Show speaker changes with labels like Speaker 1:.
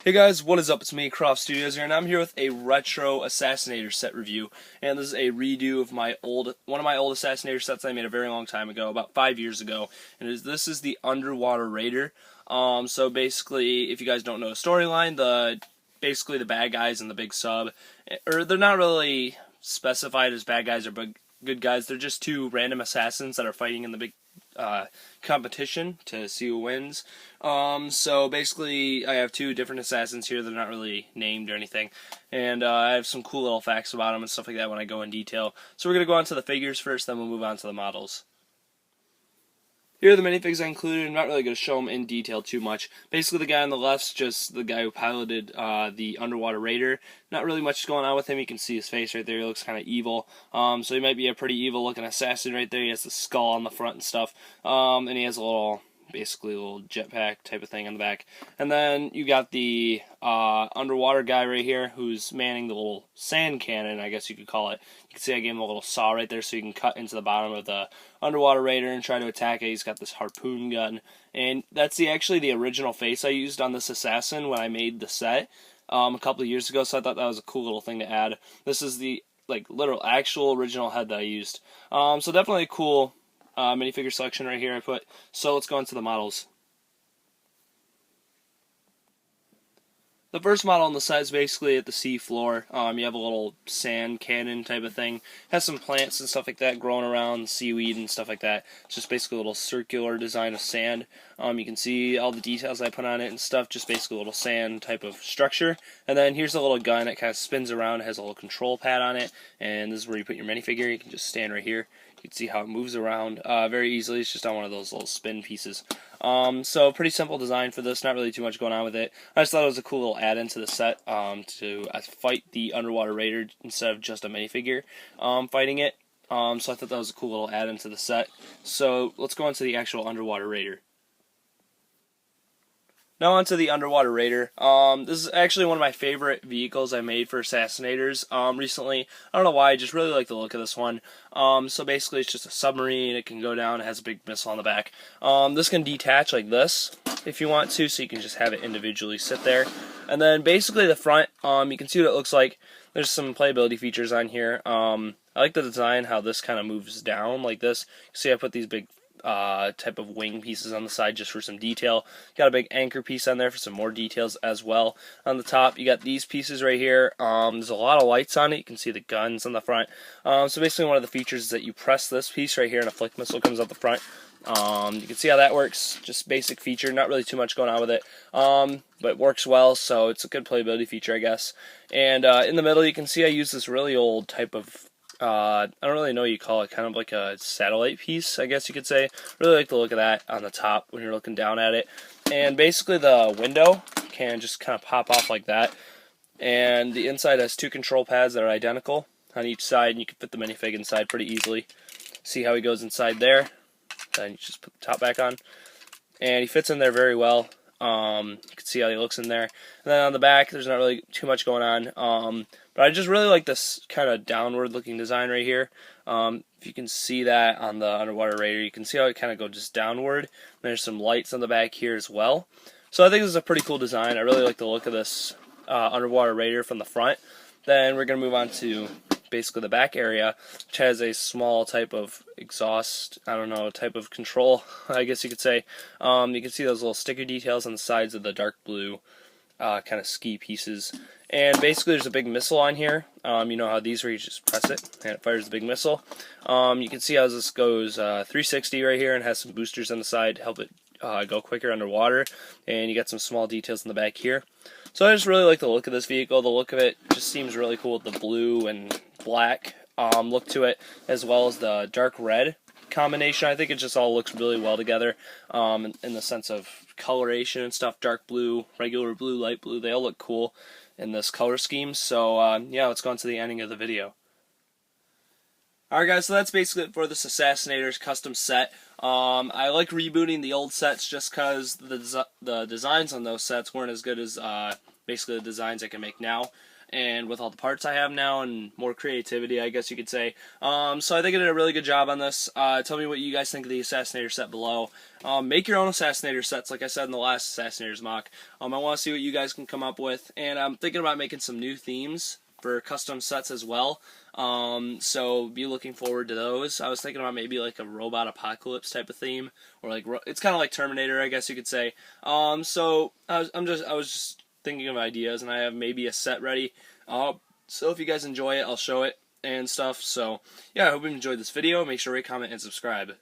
Speaker 1: Hey guys, what is up? It's me, Croft Studios here, and I'm here with a retro Assassinator set review. And this is a redo of one of my old Assassinator sets I made a very long time ago, about 5 years ago. And this is the Underwater Raider. So basically, if you guys don't know the storyline, basically the bad guys in the big sub, or they're not really specified as bad guys or good guys. They're just two random assassins that are fighting in the big competition to see who wins. So basically, I have two different assassins here. They're not really named or anything, and I have some cool little facts about them and stuff like that when I go in detail. So we're gonna go on to the figures first, then we'll move on to the models. Here are the minifigs I included. I'm not really going to show them in detail too much. Basically, the guy on the left's just the guy who piloted the Underwater Raider. Not really much going on with him. You can see his face right there. He looks kind of evil. So he might be a pretty evil-looking assassin right there. He has the skull on the front and stuff. And he has basically a little jetpack type of thing on the back. And then you got the underwater guy right here who's manning the little sand cannon, I guess you could call it. You can see I gave him a little saw right there so you can cut into the bottom of the Underwater Raider and try to attack it. He's got this harpoon gun. And that's actually the original face I used on this assassin when I made the set a couple of years ago, so I thought that was a cool little thing to add. This is the literal actual original head that I used. So definitely a cool minifigure selection right here I put. So let's go into the models. The first model on the set is basically at the sea floor. You have a little sand cannon type of thing. It has some plants and stuff like that growing around, seaweed and stuff like that. It's just basically a little circular design of sand. You can see all the details I put on it and stuff, just basically a little sand type of structure. And then here's a little gun that kind of spins around. It has a little control pad on it, and this is where you put your minifigure. You can just stand right here. You can see how it moves around very easily. It's just on one of those little spin pieces. So pretty simple design for this, not really too much going on with it. I just thought it was a cool little add-in to the set to fight the Underwater Raider instead of just a minifigure fighting it. So I thought that was a cool little add-in to the set. So let's go into the actual Underwater Raider. Now onto the Underwater Raider. This is actually one of my favorite vehicles I made for Assassinators recently. I don't know why, I just really like the look of this one. So basically it's just a submarine. It can go down. It has a big missile on the back. This can detach like this if you want to, so you can just have it individually sit there. And then basically the front, you can see what it looks like. There's some playability features on here. I like the design, how this kind of moves down like this. You see I put these big type of wing pieces on the side just for some detail. Got a big anchor piece on there for some more details as well. On the top, you got these pieces right here. There's a lot of lights on it. You can see the guns on the front. So basically one of the features is that you press this piece right here and a flick missile comes out the front. You can see how that works. Just basic feature, not really too much going on with it. But it works well, so it's a good playability feature, I guess. And in the middle, you can see I use this really old type of I don't really know what you call it, kind of like a satellite piece, I guess you could say. Really like the look of that on the top when you're looking down at it. And basically the window can just kind of pop off like that. And the inside has two control pads that are identical on each side, and you can fit the minifig inside pretty easily. See how he goes inside there. Then you just put the top back on. And he fits in there very well. You can see how he looks in there. And then on the back, there's not really too much going on. But I just really like this kind of downward looking design right here. If you can see that on the Underwater Raider, you can see how it kind of goes just downward. There's some lights on the back here as well. So I think this is a pretty cool design. I really like the look of this Underwater Raider from the front. Then we're going to move on to basically the back area, which has a small type of exhaust, I don't know, type of control, I guess you could say. You can see those little sticker details on the sides of the dark blue kind of ski pieces. And basically there's a big missile on here. You know how these where you just press it and it fires the big missile. You can see how this goes 360 right here and has some boosters on the side to help it go quicker underwater. And you got some small details in the back here. So I just really like the look of this vehicle. The look of it just seems really cool with the blue and black look to it, as well as the dark red combination. I think it just all looks really well together in the sense of coloration and stuff. Dark blue, regular blue, light blue, they all look cool in this color scheme. So yeah, let's go on to the ending of the video. Alright guys, so that's basically it for this Assassinators custom set. I like rebooting the old sets just because the designs on those sets weren't as good as basically the designs I can make now, and with all the parts I have now and more creativity, I guess you could say. So I think I did a really good job on this. Tell me what you guys think of the Assassinator set below. Make your own Assassinator sets, like I said in the last Assassinators MOC. I want to see what you guys can come up with, and I'm thinking about making some new themes for custom sets as well. So be looking forward to those. I was thinking about maybe like a robot apocalypse type of theme, or like it's kind of like Terminator, I guess you could say. So I was just thinking of ideas, and I have maybe a set ready. So if you guys enjoy it, I'll show it and stuff. So yeah, I hope you enjoyed this video. Make sure to rate, comment, and subscribe.